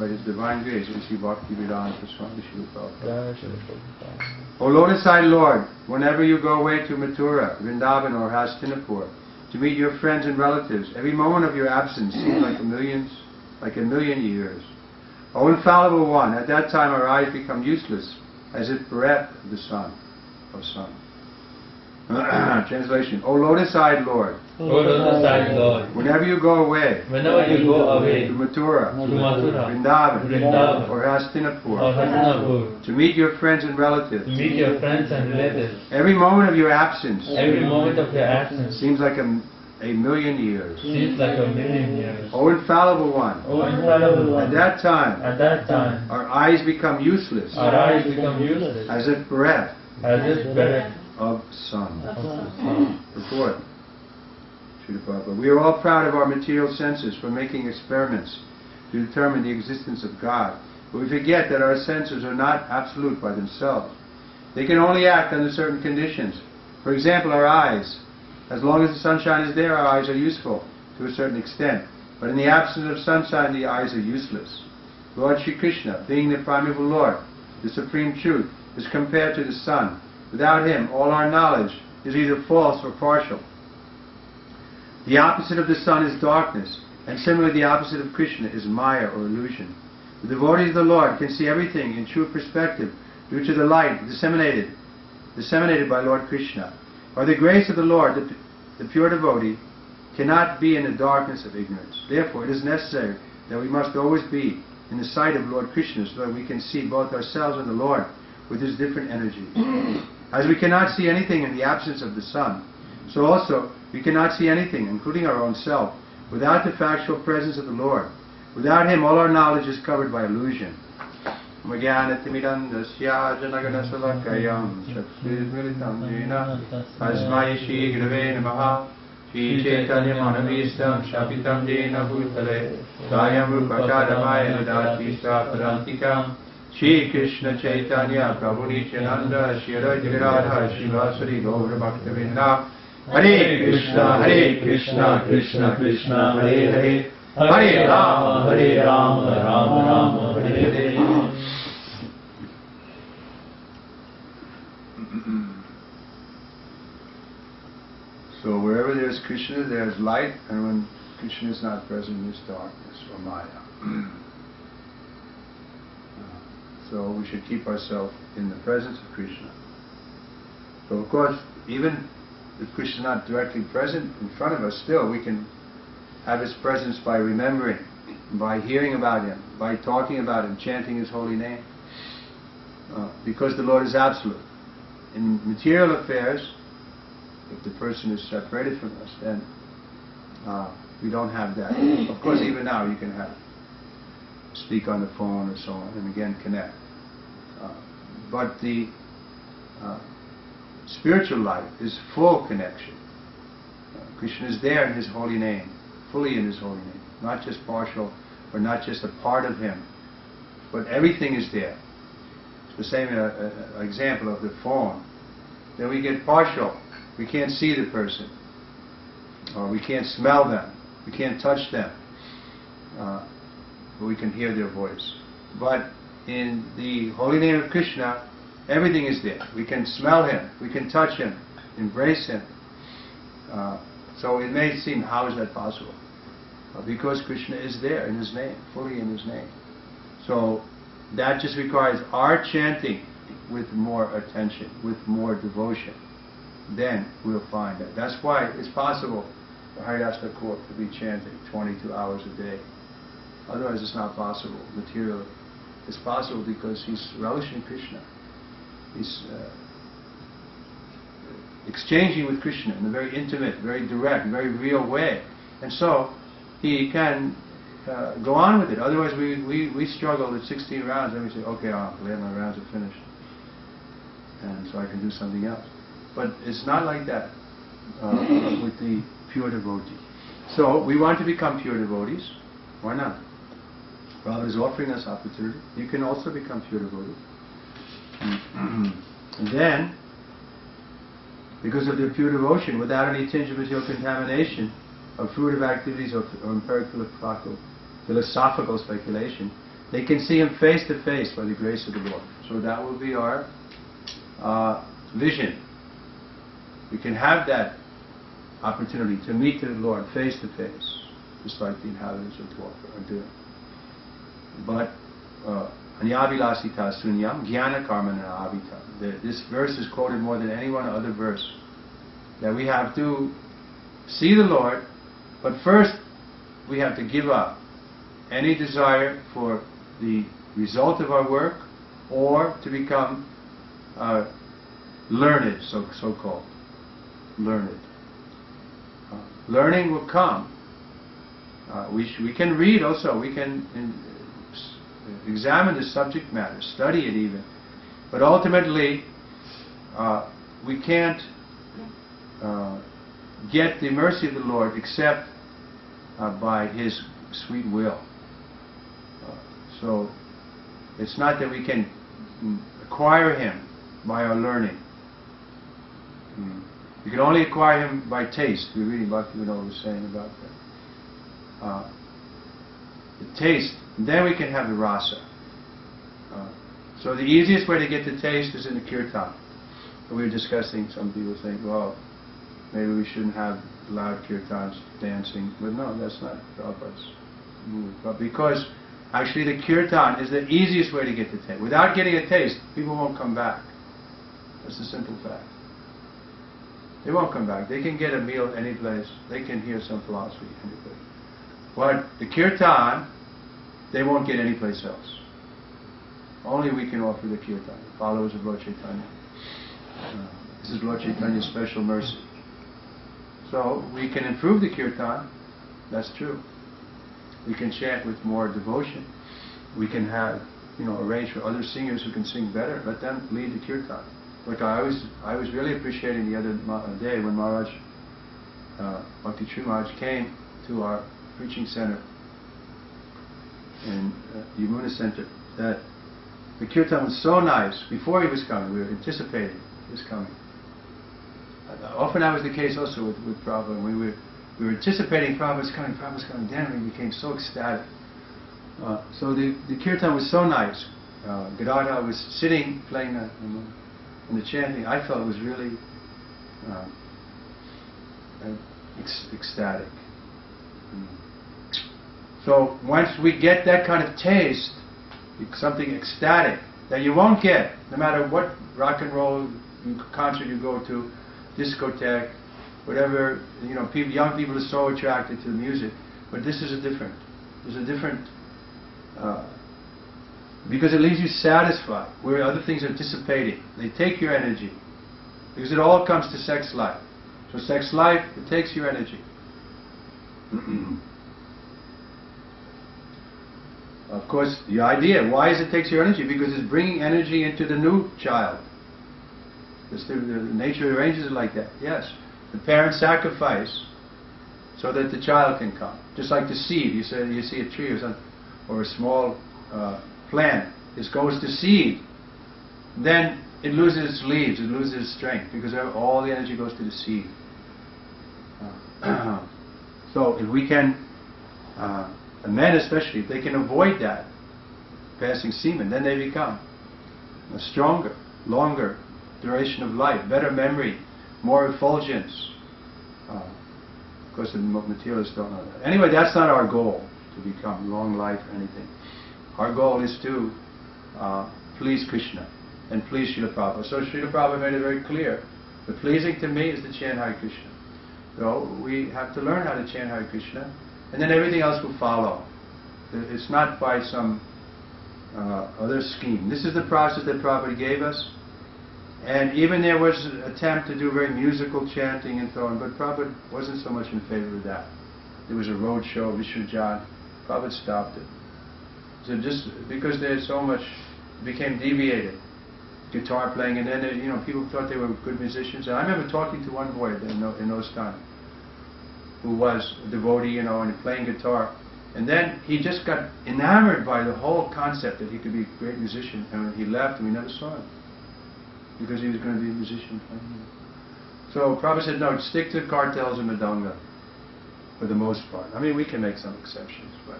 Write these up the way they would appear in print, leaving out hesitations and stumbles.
by His divine grace, A.C. Bhaktivedanta Swami Srila Prabhupada. O Lotus-eyed Lord, whenever you go away to Mathura, Vrindavan or Hastinapur to meet your friends and relatives, every moment of your absence seems like a million years. O infallible one, at that time our eyes become useless, as if bereft of the sun. Translation. O Lotus-eyed Lord, whenever you go away to Mathura, Vrindavan or Hastinapur to meet your friends and relatives, every moment of your absence seems like a million years. O infallible one, at that time our eyes become useless, as if bereft of sun. Report. We are all proud of our material senses for making experiments to determine the existence of God, but we forget that our senses are not absolute by themselves. They can only act under certain conditions. For example, our eyes. As long as the sunshine is there, our eyes are useful to a certain extent, but in the absence of sunshine, the eyes are useless. Lord Shri Krishna, being the primeval Lord, the Supreme Truth, is compared to the sun. Without Him, all our knowledge is either false or partial. The opposite of the sun is darkness, and similarly the opposite of Krishna is Maya or illusion. The devotees of the Lord can see everything in true perspective due to the light disseminated by Lord Krishna. By the grace of the Lord, the pure devotee cannot be in the darkness of ignorance. Therefore, it is necessary that we must always be in the sight of Lord Krishna so that we can see both ourselves and the Lord with His different energies. As we cannot see anything in the absence of the sun, so also we cannot see anything, including our own self, without the factual presence of the Lord. Without Him, all our knowledge is covered by illusion. Magyaranatimidandasya janaganasalakayam chaksvirmilitam jena tasmai Shri Gurave Namaha Shri Chaitanya Manavistam Shapitam Jena Bhutale Sayam Rupakadamaya Nadati Sapadantikam Shri Krishna Chaitanya Prabhu Nityananda Shri Radha Shri Vasari Gaura Bhaktavinda Hare Krishna, Krishna Krishna, Hare Hare, Hare Rama, Rama Hare Hare. So wherever there is Krishna, there is light, and when Krishna is not present, there is darkness or Maya. So we should keep ourselves in the presence of Krishna. So of course, even if Krishna is not directly present in front of us, still we can have His presence by remembering, by hearing about Him, by talking about Him, chanting His holy name. Because the Lord is absolute. In material affairs, if the person is separated from us, then we don't have that. Of course, even now you can speak on the phone or so on, and again connect. But the spiritual life is full connection. Krishna is there in His holy name, fully in His holy name, not just partial or not just a part of Him, but everything is there. It's the same example of the phone. Then we get partial. We can't see the person, or we can't smell them, we can't touch them, but we can hear their voice. But in the holy name of Krishna, everything is there. We can smell Him, we can touch Him, embrace Him. So it may seem, how is that possible? Because Krishna is there in His name, fully in His name. So that just requires our chanting with more attention, with more devotion. Then we'll find that. That's why it's possible for Haridas Thakur to be chanting 22 hours a day. Otherwise it's not possible materially. It's possible because he's relishing Krishna. He's exchanging with Krishna in a very intimate, very direct, very real way. And so he can go on with it. Otherwise we struggle at 16 rounds and we say, okay, I'm glad my rounds are finished. And so I can do something else. But it's not like that with the pure devotee. So we want to become pure devotees. Why not? Prabhupada is offering us opportunity. You can also become pure devotees. And then, because of their pure devotion, without any tinge of material contamination, of fruitive activities or empirical philosophical speculation. They can see Him face to face by the grace of the Lord. So that will be our vision. We can have that opportunity to meet the Lord face to face, just like the inhabitants of Dwarka are doing. But Anyavilasita sunyam jnana karmana avita. This verse is quoted more than any one other verse. That we have to see the Lord, but first we have to give up any desire for the result of our work or to become learned, so-called. Learned. Learning will come. We can read also. We can examine the subject matter, study it even. But ultimately, we can't get the mercy of the Lord except by His sweet will. So it's not that we can acquire Him by our learning. You can only acquire Him by taste. We're reading Bhaktivinoda was saying about that. The taste, then we can have the rasa. So the easiest way to get the taste is in the kirtan. So we were discussing, some people think, well, maybe we shouldn't have loud kirtans, dancing. But no, that's not Prabhupada's move. But because actually the kirtan is the easiest way to get the taste. Without getting a taste, people won't come back. That's the simple fact. They won't come back. They can get a meal any place. They can hear some philosophy any place. But the kirtan, they won't get any place else. Only we can offer the kirtan, the followers of Lord Chaitanya. This is Lord Chaitanya's special mercy. So we can improve the kirtan, that's true. We can chant with more devotion. We can have, arrange for other singers who can sing better. Let them lead the kirtan. Like I was really appreciating the other day when Maharaj, Bhakti True Maharaj came to our preaching center in Yamuna Center, that the kirtan was so nice. Before he was coming, we were anticipating he was coming. Often that was the case also with Prabhupada. We were anticipating Prabhupada's coming. Then we became so ecstatic. So the kirtan was so nice. Gadadhar was sitting playing and the chanting. I felt it was really ecstatic. So once we get that kind of taste, something ecstatic that you won't get no matter what rock and roll concert you go to, discotheque, whatever, young people are so attracted to the music. But this is different. Because it leaves you satisfied, where other things are dissipating. They take your energy. Because it all comes to sex life. So sex life, it takes your energy. Of course, the idea, why is it takes your energy? Because it's bringing energy into the new child. The nature arranges it like that. Yes. The parents sacrifice so that the child can come. Just like the seed. You see a tree or a small plant. This goes to seed. Then it loses its leaves. It loses its strength because all the energy goes to the seed. So if we can, men especially, if they can avoid that, passing semen, then they become a stronger, longer duration of life, better memory, more effulgence. Of course, the materialists don't know that. Anyway, that's not our goal, to become long life or anything. Our goal is to please Krishna and please Srila Prabhupada. So Srila Prabhupada made it very clear. The pleasing to me is to chant Hare Krishna. So we have to learn how to chant Hare Krishna, and then everything else will follow. It's not by some other scheme. This is the process that Prabhupada gave us. And even there was an attempt to do very musical chanting and so on, but Prabhupada wasn't so much in favor of that. There was a road show, Vishwajan. Prabhupada stopped it. So just because there's so much, became deviated. Guitar playing, and then people thought they were good musicians. And I remember talking to one boy in those times, who was a devotee, and playing guitar. And then he just got enamored by the whole concept that he could be a great musician. And he left, and we never saw him because he was going to be a musician. So Prabhupada said, no, stick to cartels and Madanga for the most part. I mean, we can make some exceptions, but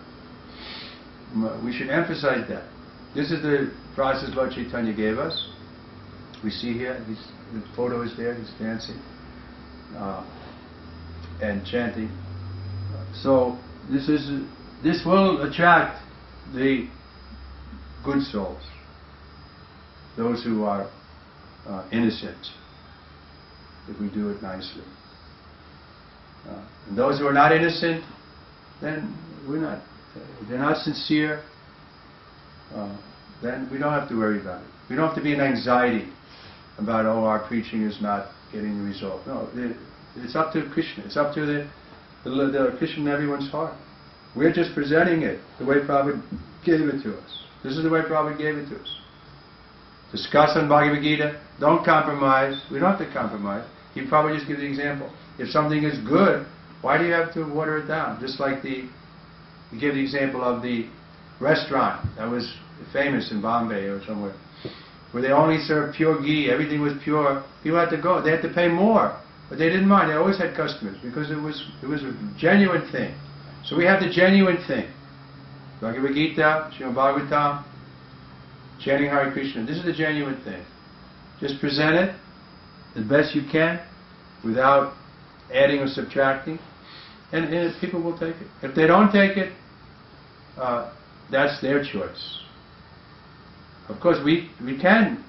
we should emphasize that. This is the process Lord Chaitanya gave us. We see here, the photo is there, he's dancing and chanting. So this will attract the good souls, those who are innocent, if we do it nicely. And those who are not innocent, then they're not sincere, then we don't have to worry about it. We don't have to be in anxiety about, oh, our preaching is not getting the result. No, it's up to Krishna. It's up to the Krishna in everyone's heart. We're just presenting it the way Prabhupada gave it to us. This is the way Prabhupada gave it to us. Discuss on Bhagavad Gita. Don't compromise. We don't have to compromise. He probably just gives the example. If something is good, why do you have to water it down? Just like he gave the example of the restaurant that was famous in Bombay or somewhere, where they only served pure ghee, everything was pure. People had to go. They had to pay more, but they didn't mind. They always had customers because it was a genuine thing. So we have the genuine thing. Bhagavad Gita, Srimad Bhagavatam, chanting Hare Krishna. This is the genuine thing. Just present it the best you can without adding or subtracting, and people will take it. If they don't take it, that's their choice. Of course, we can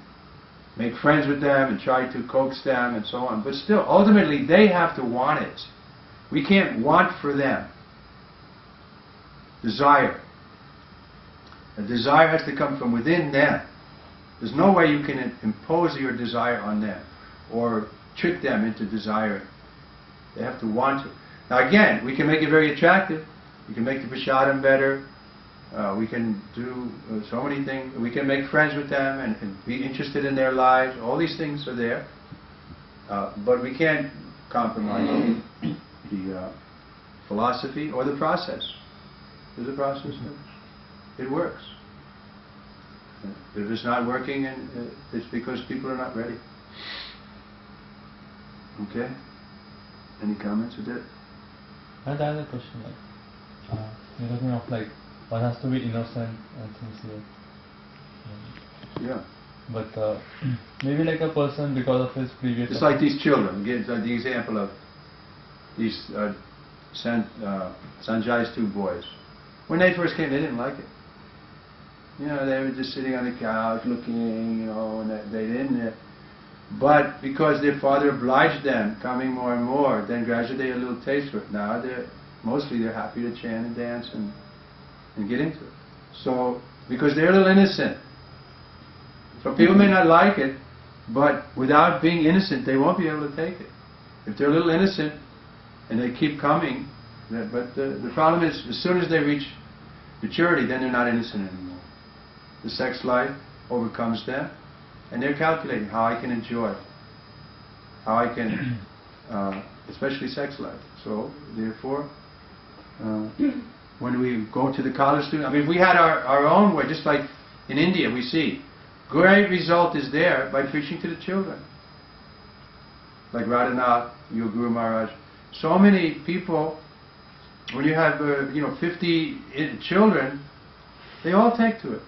make friends with them and try to coax them and so on, but still, ultimately, they have to want it. We can't want for them. Desire. A desire has to come from within them. There's no way you can impose your desire on them or trick them into desiring. They have to want it. Now again, we can make it very attractive. We can make the prasadam better. We can do so many things. We can make friends with them and be interested in their lives. All these things are there. But we can't compromise the philosophy or the process. There's a process. It works. If it's not working, it's because people are not ready. Okay? Any comments with that? I have a question. You're talking of one has to be innocent and sincere. Yeah. But maybe a person because of his previous... It's like these children. Give the example of these Sanjay's two boys. When they first came, they didn't like it. They were just sitting on the couch looking, and they didn't. But because their father obliged them, coming more and more, then gradually they had a little taste for it. Now they're happy to chant and dance and get into it. So, because they're a little innocent. So people may not like it, but without being innocent, they won't be able to take it. If they're a little innocent and they keep coming, but the problem is, as soon as they reach maturity, then they're not innocent anymore. The sex life overcomes them, and they're calculating how I can enjoy, how I can, especially sex life. So, therefore, when we go to the college student, if we had our own way, just like in India we see, great result is there by preaching to the children. Like Radhanath, your Guru Maharaj. So many people, when you have 50 children, they all take to it.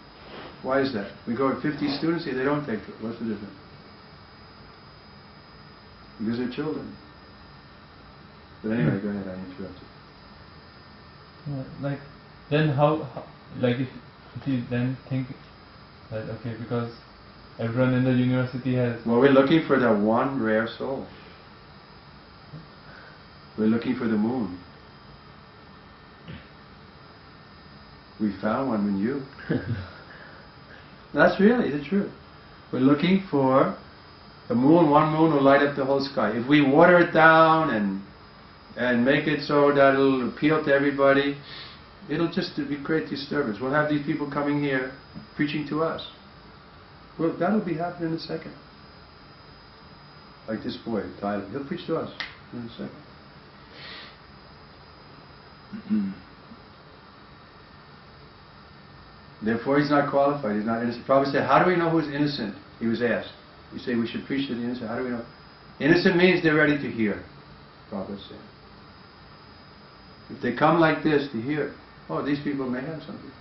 Why is that? We go with 50 students here, they don't take to it. What's the difference? Because they're children. But anyway, go ahead, I interrupted. Then how if you then think that, okay, because everyone in the university has... Well, we're looking for that one rare soul. We're looking for the moon. We found one in you. That's really the truth. We're looking for the moon. One moon will light up the whole sky. If we water it down and make it so that it'll appeal to everybody, it'll just be great disturbance. We'll have these people coming here preaching to us. Well, that'll be happening in a second. Like this boy, Tyler, he'll preach to us in a second. Therefore, he's not qualified. He's not innocent. Prabhupada said, "How do we know who's innocent?" He was asked. You say we should preach to the innocent. How do we know? Innocent means they're ready to hear. Prabhupada said. If they come like this to hear, oh, these people may have something.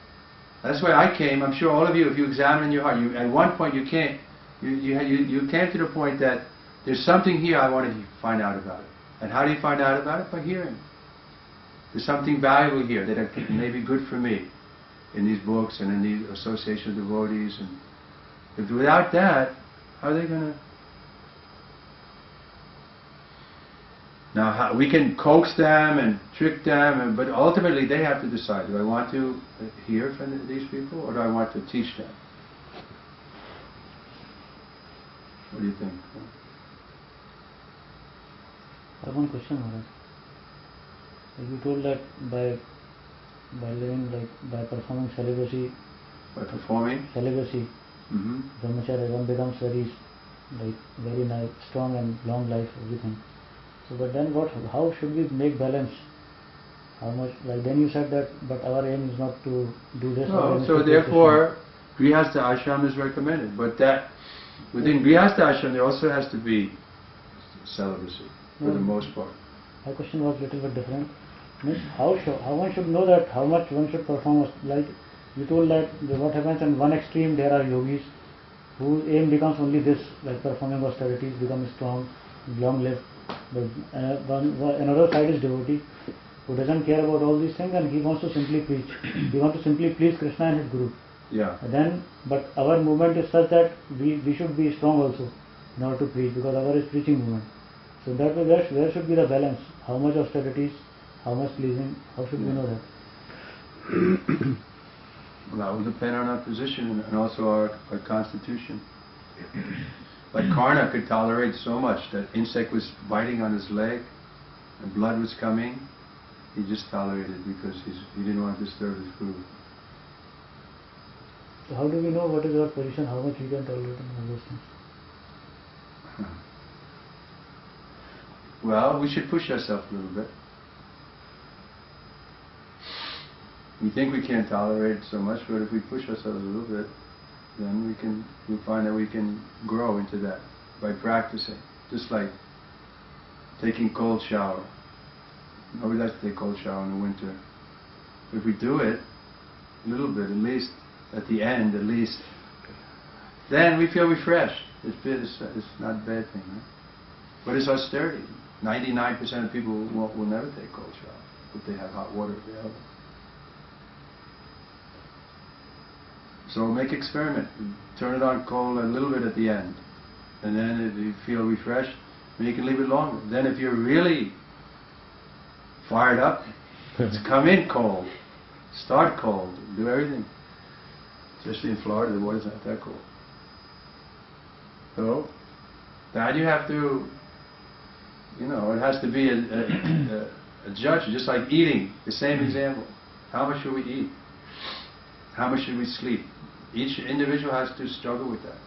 That's why I came. I'm sure all of you, if you examine your heart, at one point you came to the point that there's something here I want to find out about it. And how do you find out about it? By hearing. There's something valuable here that I think may be good for me in these books and in the association of devotees. And if without that, how are they going to? Now, we can coax them and trick them, but ultimately they have to decide, do I want to hear from these people or do I want to teach them? What do you think? I have one question, Maharaj. You told that by living, like by performing celibacy. By performing? Celibacy. Brahmacharya, one becomes very nice, strong and long life, everything. So, but then how should we make balance? How much, like then you said that, but our aim is not to do this. No, so therefore, Grihastha ashram is recommended, but that, within Grihastha ashram there also has to be celibacy, for the most part. My question was a little bit different. Means how one should know that how much one should perform, like you told that what happens in one extreme there are yogis whose aim becomes only this, like performing austerities, become strong, long lived. But another side is devotee who doesn't care about all these things and he wants to simply preach. He wants to simply please Krishna and his Guru. Yeah. And then, but our movement is such that we should be strong also in order to preach, because our is preaching movement. So that way, where should be the balance? How much austerities, how much pleasing? How should we know that? Well, that will depend on our position and also our constitution. Like Karna could tolerate so much that insect was biting on his leg and blood was coming. He just tolerated because he didn't want to disturb his food. So how do we know what is our position, how much we can tolerate and all those things? Well, we should push ourselves a little bit. We think we can't tolerate so much, but if we push ourselves a little bit, then we'll find that we can grow into that by practicing. Just like taking cold shower. Nobody likes to take cold shower in the winter. If we do it a little bit, at least at the end, at least, then we feel refreshed. It's not a bad thing, right? But it's austerity. 99% of people will never take cold shower if they have hot water available. So make experiment. Turn it on cold a little bit at the end. And then if you feel refreshed, then you can leave it longer. Then if you're really fired up, come in cold. Start cold. Do everything. Especially in Florida, the water's not that cold. So, that you have to, it has to be a judge, just like eating. The same example. How much should we eat? How much should we sleep? Each individual has to struggle with that.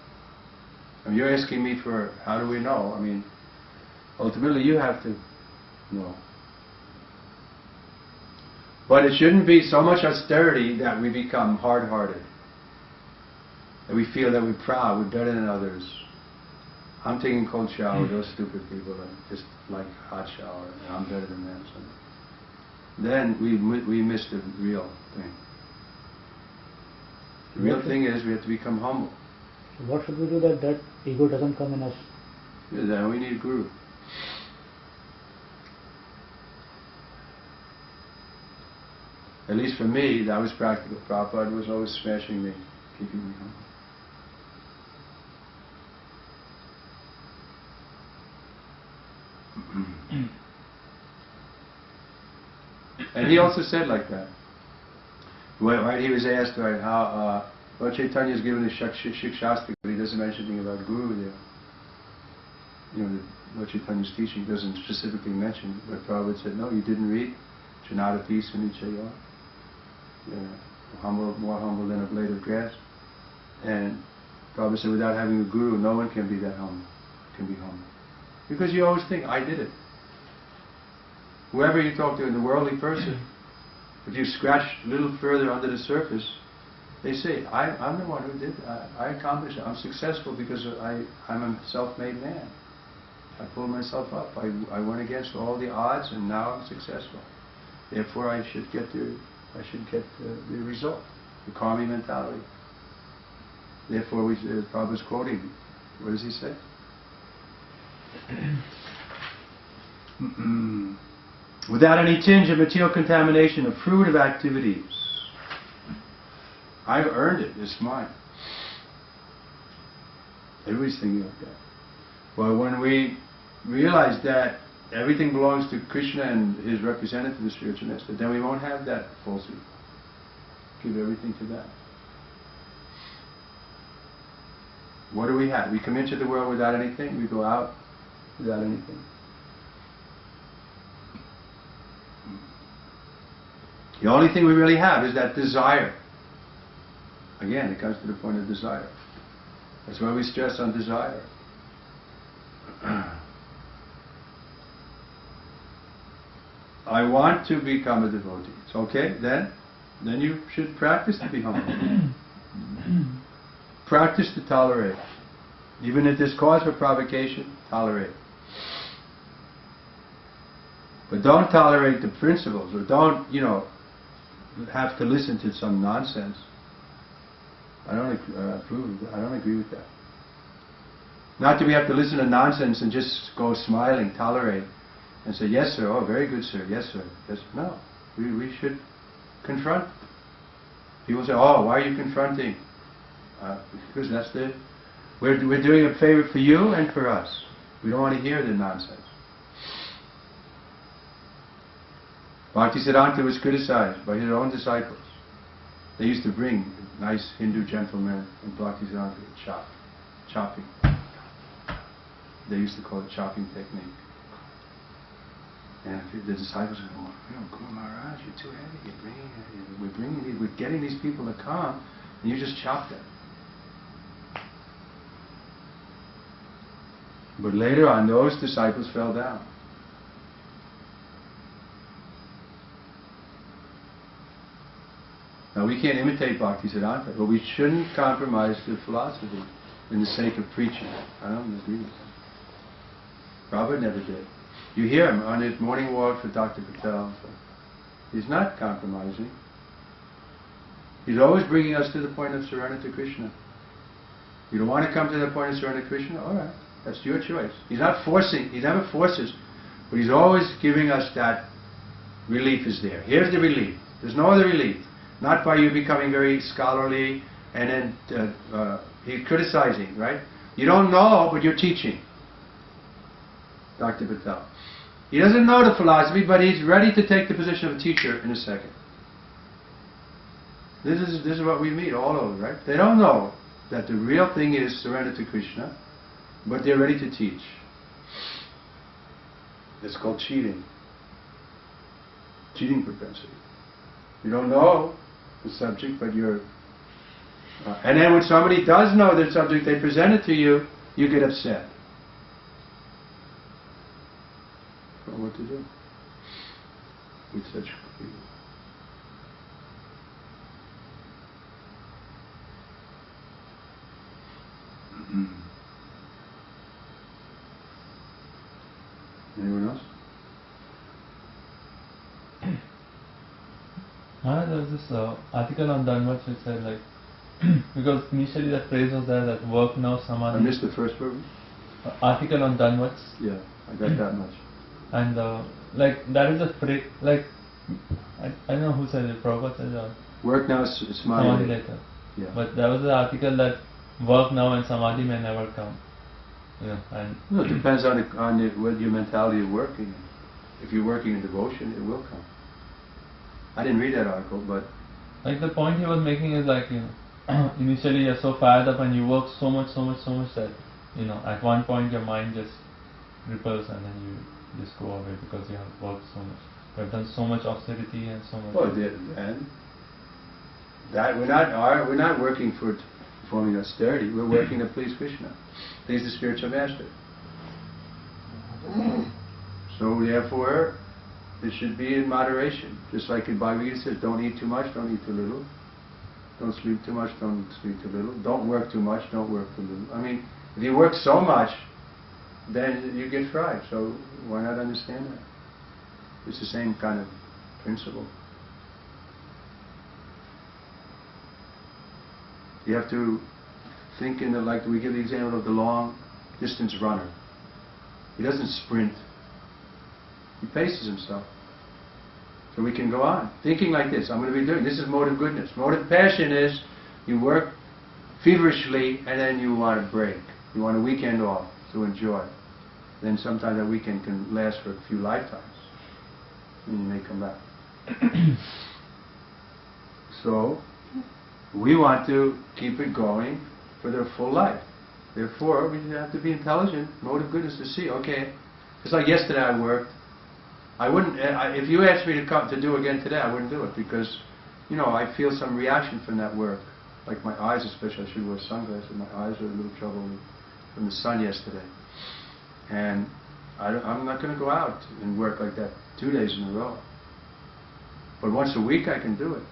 I mean, you're asking me for how do we know? I mean, ultimately you have to know. But it shouldn't be so much austerity that we become hard-hearted. That we feel that we're proud, we're better than others. I'm taking a cold shower, those stupid people are just like hot shower, and I'm better than them. So then we miss the real thing. The real thing is we have to become humble. So what should we do that ego doesn't come in us? Yeah, then we need a guru. At least for me, that was practical. Prabhupada was always smashing me, keeping me humble. And he also said like that. Right, he was asked, right, how Lord Chaitanya is given the Shikshastra, but he doesn't mention anything about Guru there. Lord Chaitanya's teaching doesn't specifically mention, but Prabhupada said, no, you didn't read Janadapi Sunichaya. More humble than a blade of grass. And Prabhupada said, without having a Guru, no one can be that humble, can be humble. Because you always think, I did it. Whoever you talk to in the worldly person, if you scratch a little further under the surface, they say, I'm the one who did it. I accomplished it. I'm successful because I'm a self-made man. I pulled myself up. I went against all the odds and now I'm successful. Therefore I should get the result. the karmi mentality. Therefore, Prabhupada's quoting. What does he say? Without any tinge of material contamination, a fruit of activities. I've earned it, it's mine. Everybody's thinking like that. Well, when we realize that everything belongs to Krishna and his representative, the spiritual master, then we won't have that falsehood. Give everything to that. What do we have? We come into the world without anything, we go out without anything. The only thing we really have is that desire. Again, it comes to the point of desire. That's why we stress on desire. I want to become a devotee. It's okay, then you should practice to be humble. Practice to tolerate. Even if there's cause for provocation, tolerate. But don't tolerate the principles, or don't, have to listen to some nonsense. I don't approve. I don't agree with that. Not that we have to listen to nonsense and just go smiling, tolerate, and say, yes sir, oh very good sir, yes sir, yes. No, we should confront. People say, oh, why are you confronting? Because that's we're doing a favor for you and for us. We don't want to hear the nonsense. Bhaktisiddhanta was criticized by his own disciples. They used to bring nice Hindu gentlemen and Bhaktisiddhanta chopping. They used to call it chopping technique. And the disciples would go, Guru Maharaj, you're too heavy. We're getting these people to come, and you just chop them. But later on, those disciples fell down. Now we can't imitate Bhaktisiddhanta, but we shouldn't compromise the philosophy in the sake of preaching. I don't agree with that. Prabhupada never did. You hear him on his morning walk for Dr. Patel. He's not compromising. He's always bringing us to the point of surrender to Krishna. You don't want to come to the point of surrender to Krishna? Alright, that's your choice. He's not forcing, he never forces, but he's always giving us that relief is there. Here's the relief. There's no other relief. Not by you becoming very scholarly and then he's criticizing, right? You don't know, but you're teaching. Dr. Patel. He doesn't know the philosophy, but he's ready to take the position of a teacher in a second. This is what we meet all over, right? They don't know that the real thing is surrender to Krishna, but they're ready to teach. It's called cheating. Cheating propensity. You don't know the subject, but you're... and then when somebody does know the subject, they present it to you, you get upset. Don't know what to do with such people. Anyone else? There was this article on Dharma which said like, because initially that phrase was there that work now samadhi. I missed the first word. Article on Dharma. Yeah, I got that much. And like that is a phrase, like I don't know who said it, Prabhupada said it. Work now, samadhi later. Yeah. But there was an article that work now and samadhi may never come. And no, it depends on what your mentality of working. If you're working in devotion, it will come. I didn't read that article, but like the point he was making is like, initially you're so fired up and you work so much that at one point your mind just repels and then you just go away because you have worked so much. You have done so much austerity and so much. Well, then that we're not working for performing austerity. We're working to please Krishna, please the spiritual master. So therefore, it should be in moderation. Just like in Bhagavad Gita says, don't eat too much, don't eat too little. Don't sleep too much, don't sleep too little. Don't work too much, don't work too little. I mean, if you work so much, then you get fried. So why not understand that? It's the same kind of principle. You have to think in the, like we give the example of the long distance runner. He doesn't sprint. He paces himself. So we can go on thinking like this. I'm going to be doing this. Is mode of goodness. Mode of passion is you work feverishly and then you want a break. You want a weekend off to enjoy. Then sometimes that weekend can last for a few lifetimes. And you may come back. So we want to keep it going for their full life. Therefore, we have to be intelligent. Mode of goodness to see. Okay, it's like yesterday I worked. I wouldn't. If you asked me to come to do again today, I wouldn't do it because, I feel some reaction from that work. Like my eyes, especially. I should wear sunglasses. My eyes are a little trouble from the sun yesterday, and I'm not going to go out and work like that 2 days in a row. But once a week I can do it,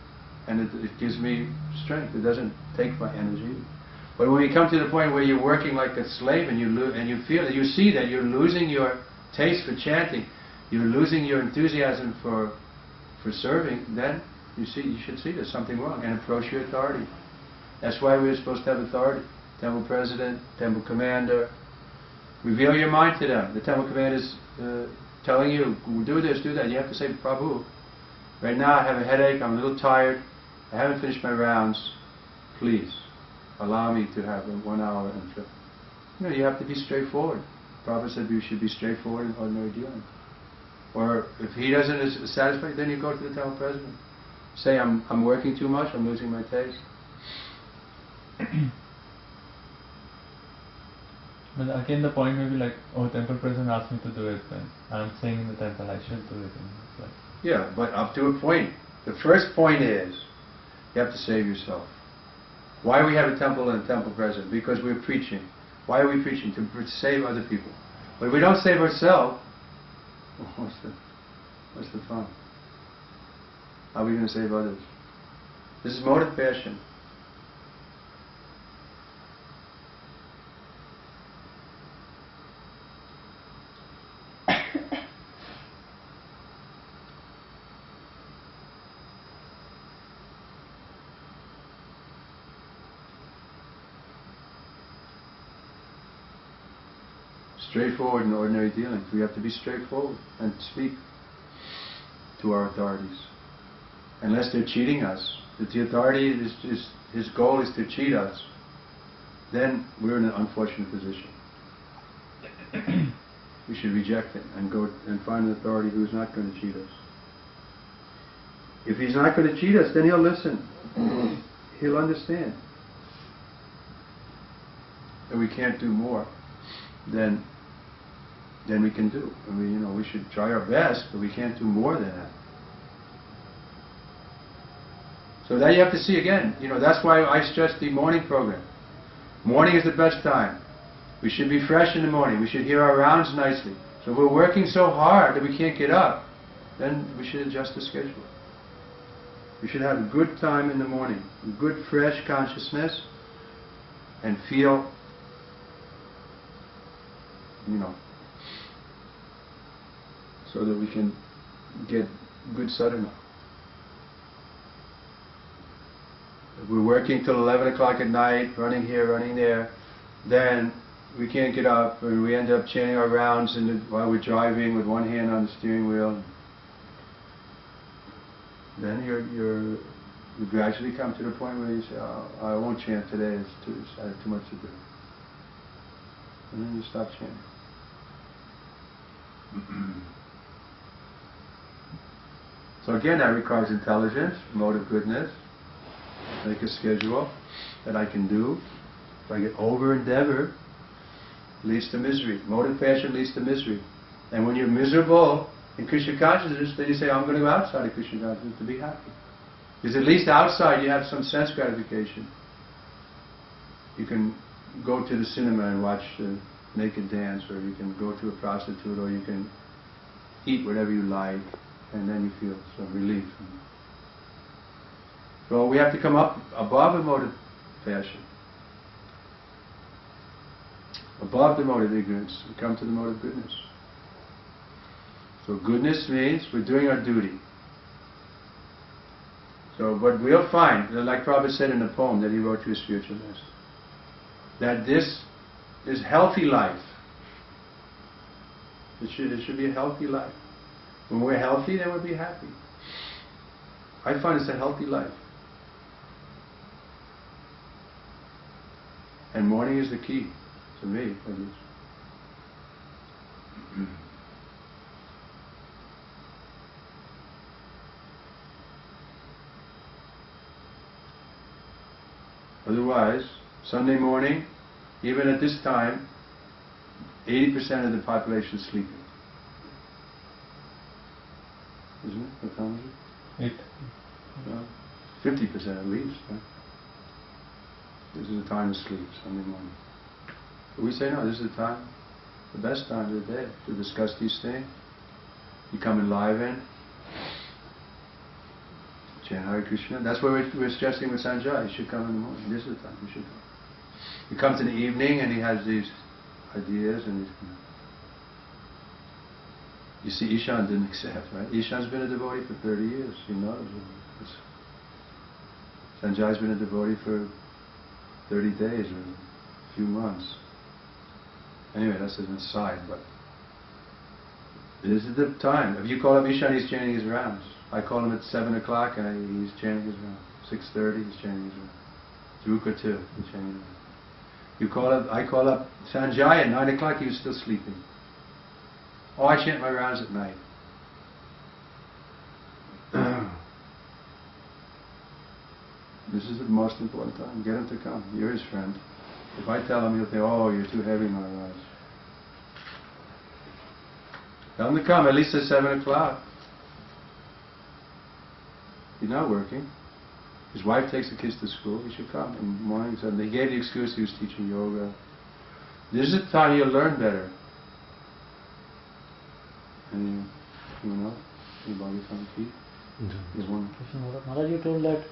and it gives me strength. It doesn't take my energy. But when you come to the point where you're working like a slave and you feel that, you see that you're losing your taste for chanting, you're losing your enthusiasm for serving, then you should see there's something wrong and approach your authority. That's why we're supposed to have authority. Temple president, temple commander. Reveal your mind to them. The temple commander is telling you, do this, do that. You have to say, Prabhu, right now I have a headache, I'm a little tired, I haven't finished my rounds, please allow me to have 1 hour and trip. You have to be straightforward. Prabhupada said you should be straightforward in ordinary dealing. Or if he doesn't is satisfied, then you go to the temple president. Say, I'm working too much, I'm losing my taste. But again the point may be like, oh, temple president asked me to do it, then I'm saying in the temple I should do it. It's like, yeah, but up to a point. The first point is, you have to save yourself. Why we have a temple and a temple president? Because we're preaching. Why are we preaching? To save other people. But if we don't save ourselves, what's the fun? How are we going to save others? This is mode of passion. Straightforward in ordinary dealings. We have to be straightforward and speak to our authorities. Unless they're cheating us, if the authority his goal is to cheat us, then we're in an unfortunate position. We should reject it and go and find an authority who is not going to cheat us. If he's not going to cheat us, then he'll listen. He'll understand. And we can't do more than we can do. And we should try our best, but we can't do more than that. So that you have to see again. That's why I stress the morning program. Morning is the best time. We should be fresh in the morning. We should hear our rounds nicely. So if we're working so hard that we can't get up, then we should adjust the schedule. We should have a good time in the morning, a good fresh consciousness, and feel so that we can get good sadhana. If we're working till 11 o'clock at night, running here, running there, then we can't get up, and we end up chanting our rounds while we're driving with one hand on the steering wheel. Then you gradually come to the point where you say, oh, I won't chant today, I have too much to do. And then you stop chanting. So again, that requires intelligence, mode of goodness. Make a schedule that I can do. If I get over-endeavor, leads to misery. Mode of passion leads to misery. And when you're miserable in Krishna consciousness, then you say, I'm going to go outside of Krishna consciousness to be happy. Because at least outside you have some sense gratification. You can go to the cinema and watch the naked dance, or you can go to a prostitute, or you can eat whatever you like, and then you feel some relief. So we have to come up above the mode of passion, above the mode of ignorance, and come to the mode of goodness. So goodness means we're doing our duty. So, but we'll find, like Prabhupada said in a poem that he wrote to his spiritual master, that this is healthy life. It should be a healthy life. When we're healthy, then we'll be happy. I find it's a healthy life. And morning is the key, to me, at least. Otherwise, Sunday morning, even at this time, 80% of the population is sleeping. Isn't it? What time is it? 50% at least. Right? This is the time to sleep, Sunday morning. But we say, no, this is the time, the best time of the day to discuss these things. You come enlivened, chant Hare Krishna. That's why we're stressing with Sanjay. You should come in the morning. This is the time you should come. He comes in the evening and he has these ideas and you see Ishan didn't accept, right? Ishan's been a devotee for 30 years. He knows. Sanjay's been a devotee for 30 days or a few months. Anyway, that's an aside, but this is the time. If you call up Ishan, he's chanting his rounds. I call him at 7 o'clock and he's chanting his rounds. 6:30, he's chanting his rounds. Druka too, he's chanting his rounds. I call up Sanjay at 9 o'clock, he was still sleeping. Oh, I chant my rounds at night. This is the most important time. Get him to come. You're his friend. If I tell him, he'll think, oh, you're too heavy, Maharaj. Tell him to come, at least at 7 o'clock. He's not working. His wife takes the kids to school. He should come in the morning. So they gave the excuse he was teaching yoga. This is the time you'll learn better. And anybody from the feet? Maharaj, you told that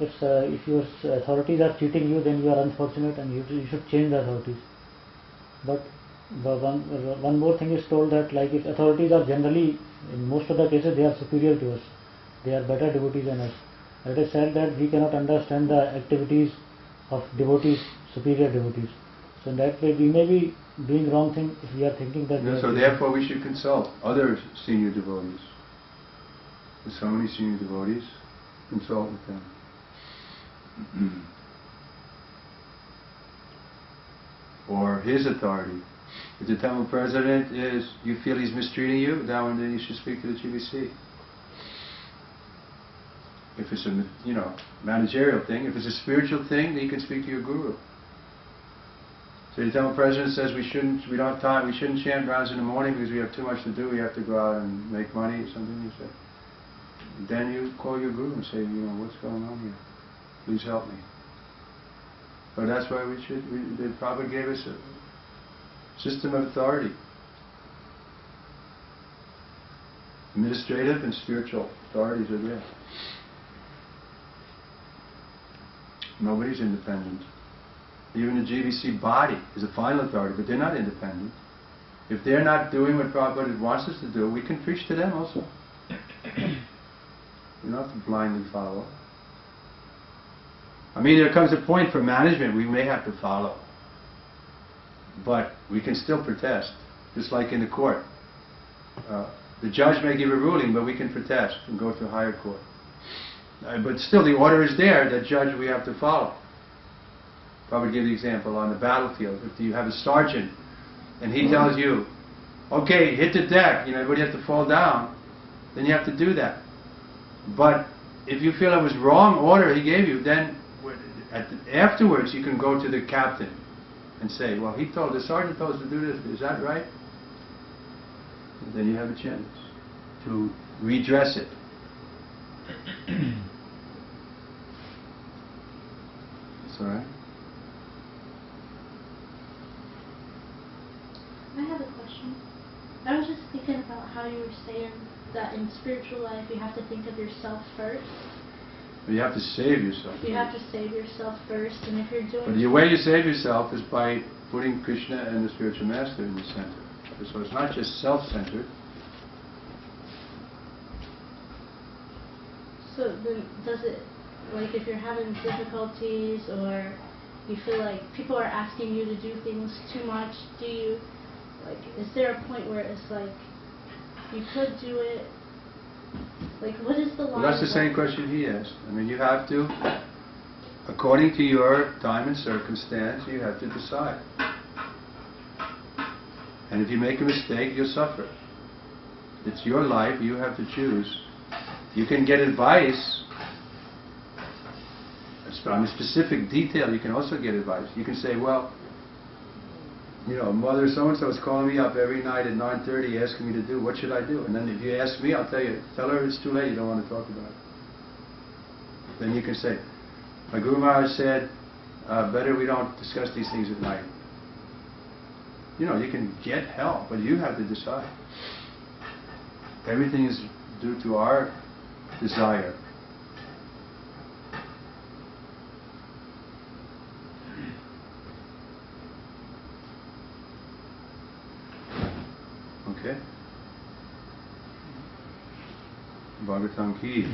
if your authorities are cheating you, then you are unfortunate and you should change the authorities. But one more thing is told that like if authorities are generally, in most of the cases, they are superior to us. They are better devotees than us. It is said that we cannot understand the activities of devotees, superior devotees. So in that way we may be doing wrong thing if we are thinking that... No, so therefore we should consult other senior devotees. There's so many senior devotees, consult with them. Or his authority. If the temple president you feel he's mistreating you, then you should speak to the GBC. If it's a managerial thing, if it's a spiritual thing, then you can speak to your guru. So the temple president says we shouldn't chant rounds in the morning because we have too much to do, we have to go out and make money or something, you say. Then you call your guru and say, what's going on here? Please help me. But that's why the Prabhupada gave us a system of authority. Administrative and spiritual authorities are there. Nobody's independent. Even the GVC body is a final authority, but they're not independent. If they're not doing what Prabhupada wants us to do, we can preach to them also. You don't have to blindly follow. I mean, there comes a point for management we may have to follow. But we can still protest, just like in the court. The judge may give a ruling, but we can protest and go to a higher court. But still, the order is there, that judge we have to follow. Probably give the example on the battlefield. If you have a sergeant and he tells you, okay, hit the deck, everybody has to fall down, then you have to do that. But if you feel it was wrong order he gave you, then afterwards you can go to the captain and say, well, the sergeant told us to do this, is that right? And then you have a chance to redress it. That's all right. I have a question. I was just thinking about how you were saying that in spiritual life you have to think of yourself first. You have to save yourself. You have to save yourself first, and if you're doing... But the way you save yourself is by putting Krishna and the spiritual master in the center. So it's not just self-centered. So then, does it, like if you're having difficulties or you feel like people are asking you to do things too much, do you, like, is there a point where it's like, you could do it, like what is the line? Well, that's the same question he asked. I mean, you have to, according to your time and circumstance, you have to decide. And if you make a mistake, you'll suffer. It's your life, you have to choose. You can get advice. On a specific detail, you can also get advice. You can say, well, you know, Mother so-and-so is calling me up every night at 9:30 asking me to do, what should I do? And then if you ask me, I'll tell you, tell her it's too late, you don't want to talk about it. Then you can say, my Guru Maharaj said, better we don't discuss these things at night. You know, you can get help, but you have to decide. Everything is due to our desire. Okay? Bhagavatam ki.